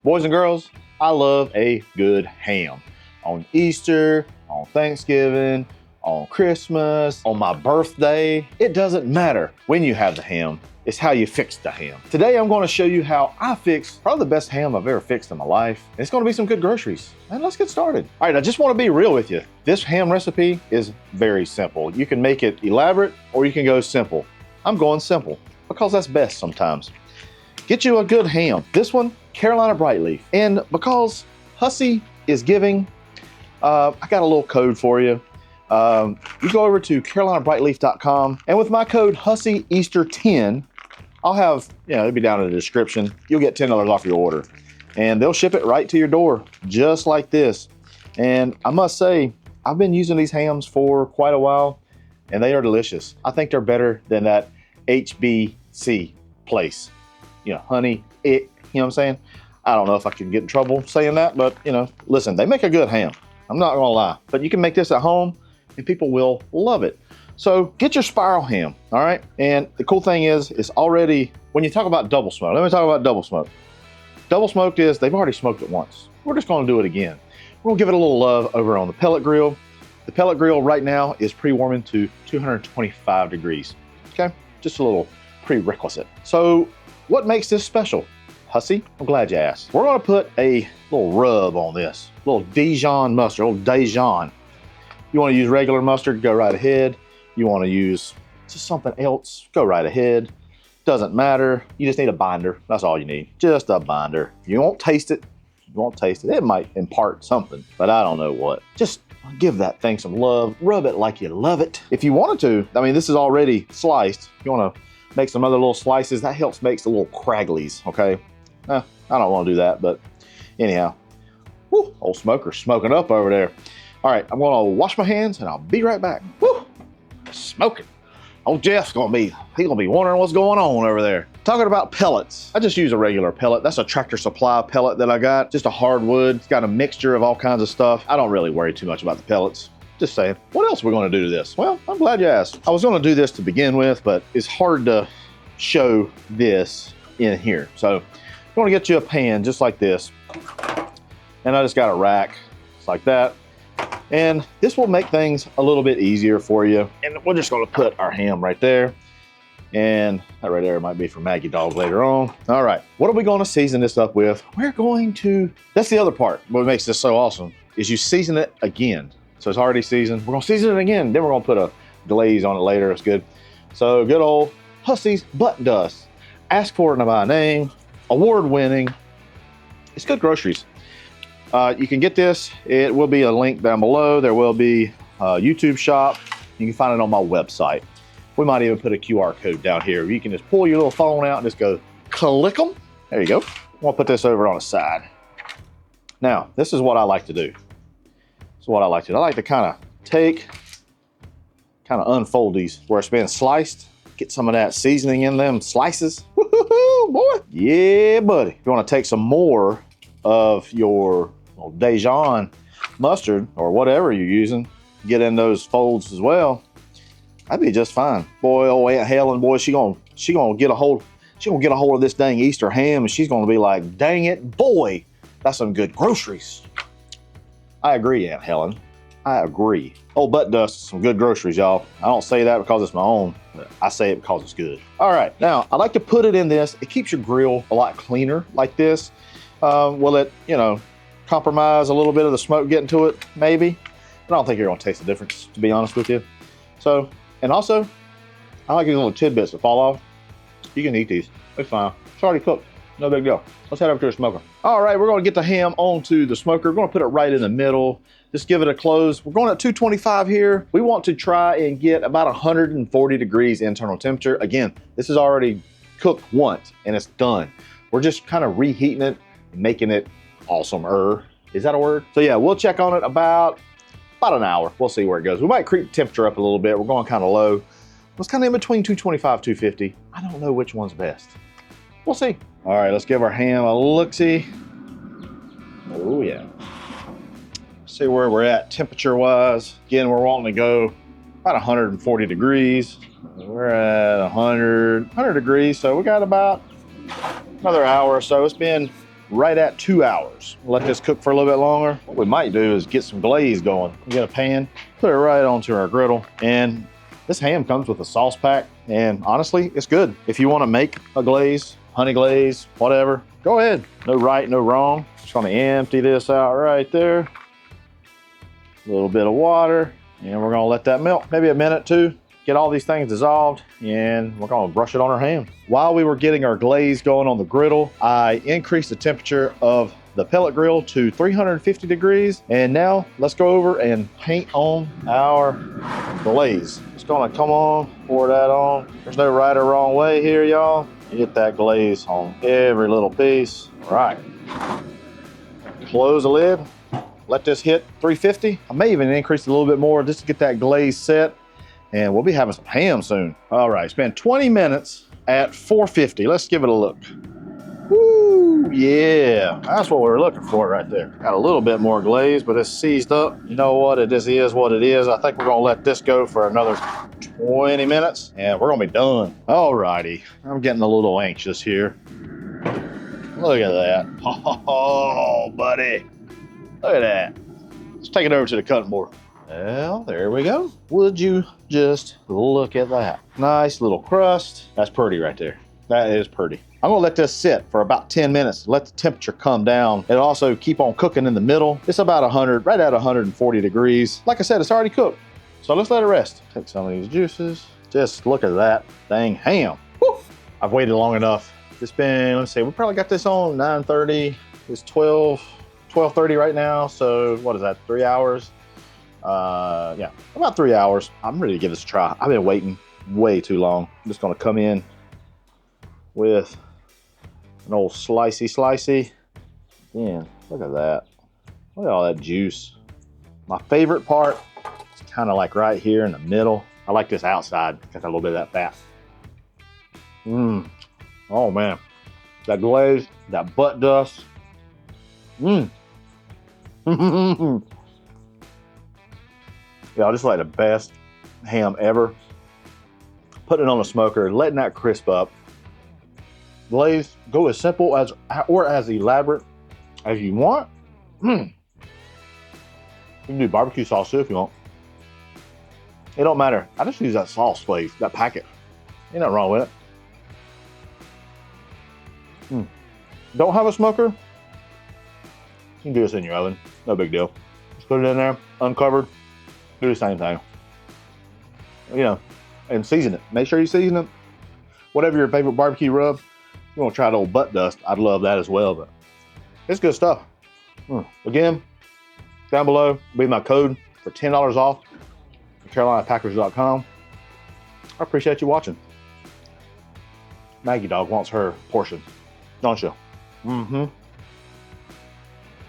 Boys and girls, I love a good ham. On Easter, on Thanksgiving, on Christmas, on my birthday. It doesn't matter when you have the ham, it's how you fix the ham. Today I'm going to show you how I fix probably the best ham I've ever fixed in my life. It's going to be some good groceries. And let's get started. All right, I just want to be real with you. This ham recipe is very simple. You can make it elaborate or you can go simple. I'm going simple because that's best sometimes. Get you a good ham. This one, Carolina Brightleaf. And because Hussey is giving, I got a little code for you. You go over to carolinabrightleaf.com, and with my code HusseyEaster10, I'll have, it'll be down in the description. You'll get $10 off your order. And they'll ship it right to your door, just like this. And I must say, I've been using these hams for quite a while, and they are delicious. I think they're better than that HBC place. Honey, you know what I'm saying? I don't know if I can get in trouble saying that, but listen, they make a good ham. I'm not gonna lie, but you can make this at home and people will love it. So get your spiral ham, all right? And the cool thing is, it's already, when you talk about double smoke, let me talk about double smoke. Double smoked is, they've already smoked it once. We're just gonna do it again. We're gonna give it a little love over on the pellet grill. The pellet grill right now is pre-warming to 225 degrees, okay? Just a little prerequisite. So what makes this special? Hussey, I'm glad you asked. We're gonna put a little rub on this, a little Dijon mustard, a little Dijon. You wanna use regular mustard, go right ahead. You wanna use just something else, go right ahead. Doesn't matter, you just need a binder. That's all you need, just a binder. You won't taste it, you won't taste it. It might impart something, but I don't know what. Just give that thing some love, rub it like you love it. If you wanted to, I mean, this is already sliced. You wanna make some other little slices, that helps make the little cragglies, okay? I don't want to do that, but anyhow. Woo, old smoker smoking up over there. All right, I'm gonna wash my hands and I'll be right back. Woo, smoking. Old Jeff's he's gonna be wondering what's going on over there. Talking about pellets, I just use a regular pellet. That's a Tractor Supply pellet that I got, just a hardwood. It's got a mixture of all kinds of stuff. I don't really worry too much about the pellets. Just saying. What else are we gonna do to this? Well, I'm glad you asked. I was gonna do this to begin with, but it's hard to show this in here. So you wanna get you a pan just like this. And I just got a rack, just like that. And this will make things a little bit easier for you. And we're just gonna put our ham right there. And that right there might be for Maggie Dog later on. All right, what are we gonna season this up with? We're going to, that's the other part. What makes this so awesome is you season it again. So it's already seasoned. We're gonna season it again. Then we're gonna put a glaze on it later. It's good. So good old Hussey's Butt Dust. Ask for it by name. Award-winning. It's good groceries. You can get this. It will be a link down below. There will be a YouTube shop. You can find it on my website. We might even put a QR code down here. You can just pull your little phone out and just go click them. There you go. I'm gonna put this over on the side. Now, this is what I like to do. This is what I like to do. I like to kind of unfold these where it's been sliced. Get some of that seasoning in them slices. Woo-hoo-hoo, boy. Yeah, buddy. If you want to take some more of your Dijon mustard or whatever you're using, get in those folds as well. That'd be just fine. Boy, old Aunt Helen, boy, she gonna get a hold of this dang Easter ham, and she's gonna be like, dang it, boy, that's some good groceries. I agree, Aunt Helen. I agree. Old Butt Dust is some good groceries, y'all. I don't say that because it's my own, but I say it because it's good. All right, now I like to put it in this. It keeps your grill a lot cleaner like this. Will it, compromise a little bit of the smoke getting to it? Maybe. But I don't think you're gonna taste the difference, to be honest with you. So, and also, I like these little tidbits that fall off. You can eat these. It's fine. It's already cooked. No big deal. Let's head over to the smoker. All right, we're gonna get the ham onto the smoker. We're gonna put it right in the middle. Just give it a close. We're going at 225 here. We want to try and get about 140 degrees internal temperature. Again, this is already cooked once and it's done. We're just kind of reheating it, making it awesomer. Is that a word? So yeah, we'll check on it about an hour. We'll see where it goes. We might creep the temperature up a little bit. We're going kind of low. It's kind of in between 225, 250. I don't know which one's best. We'll see. All right, let's give our ham a look-see. Oh yeah. See where we're at temperature-wise. Again, we're wanting to go about 140 degrees. We're at 100 degrees, so we got about another hour or so. It's been right at 2 hours. Let this cook for a little bit longer. What we might do is get some glaze going. We get a pan, put it right onto our griddle, and this ham comes with a sauce pack, and honestly, it's good. If you want to make a glaze, honey glaze, whatever, go ahead. No right, no wrong. Just gonna empty this out right there. A little bit of water, and we're gonna let that melt. Maybe a minute, two. Get all these things dissolved, and we're gonna brush it on our ham. While we were getting our glaze going on the griddle, I increased the temperature of the pellet grill to 350 degrees. And now let's go over and paint on our glaze. It's gonna come on, pour that on. There's no right or wrong way here, y'all. Get that glaze on every little piece. All right, close the lid. Let this hit 350. I may even increase it a little bit more just to get that glaze set. And we'll be having some ham soon. All right, it's been 20 minutes at 450. Let's give it a look. Woo, yeah, that's what we were looking for right there. Got a little bit more glaze, but it's seized up. You know what, it just is what it is. I think we're gonna let this go for another 20 minutes and we're gonna be done. All righty, I'm getting a little anxious here. Look at that. Oh, buddy, look at that. Let's take it over to the cutting board. Well, there we go. Would you just look at that? Nice little crust. That's pretty right there. That is pretty. I'm gonna let this sit for about 10 minutes. Let the temperature come down. It'll also keep on cooking in the middle. It's about 100, right at 140 degrees. Like I said, it's already cooked. So let's let it rest. Take some of these juices. Just look at that dang ham. Woo! I've waited long enough. It's been, let's see, we probably got this on 9:30. It's 12:30 right now. So what is that, 3 hours? Yeah, about 3 hours. I'm ready to give this a try. I've been waiting way too long. I'm just gonna come in with an old slicey. Yeah, look at that. Look at all that juice. My favorite part is kind of like right here in the middle. I like this outside. Got a little bit of that fat. Oh man, that glaze, that butt dust. Y'all, just like the best ham ever. Putting it on a smoker, letting that crisp up. Glaze, go as simple as or as elaborate as you want. You can do barbecue sauce too if you want. It don't matter. I just use that sauce glaze, that packet. Ain't nothing wrong with it. Don't have a smoker? You can do this in your oven. No big deal. Just put it in there, uncovered. Do the same thing. You know, and season it. Make sure you season it. Whatever your favorite barbecue rub. You want to try the old butt dust, I'd love that as well, but it's good stuff. Again, down below will be my code for $10 off at CarolinaPackers.com. I appreciate you watching. Maggie Dog wants her portion, don't you? Let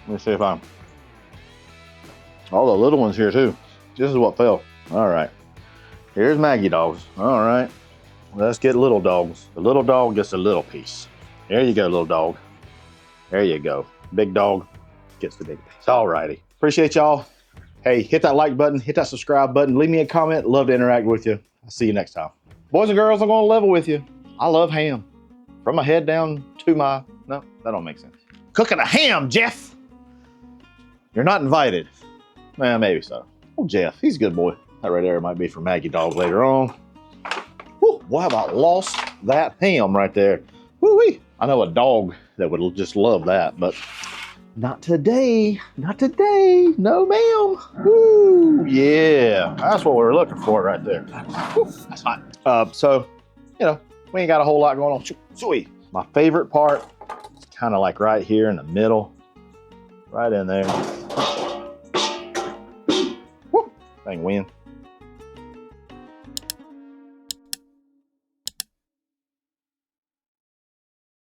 me see if I'm... All the little ones here too. This is what fell. All right, here's Maggie Dogs. All right, let's get little dogs. The little dog gets a little piece. There you go, little dog. There you go. Big dog gets the big piece. All righty. Appreciate y'all. Hey, hit that like button, hit that subscribe button, leave me a comment. Love to interact with you. I'll see you next time. Boys and girls, I'm going to level with you. I love ham. From my head down to my... No, that don't make sense. Cooking a ham, Jeff. You're not invited. Well, maybe so. Oh, Jeff, he's a good boy. That right there might be for Maggie Dog later on. Woo, boy, how about lost that ham right there. Woo-wee. I know a dog that would just love that, but not today. Not today. No, ma'am. Woo, yeah. That's what we were looking for right there. Woo, that's hot. So, you know, we ain't got a whole lot going on. Sweet. My favorite part is kind of like right here in the middle. Right in there. Woo, dang wind.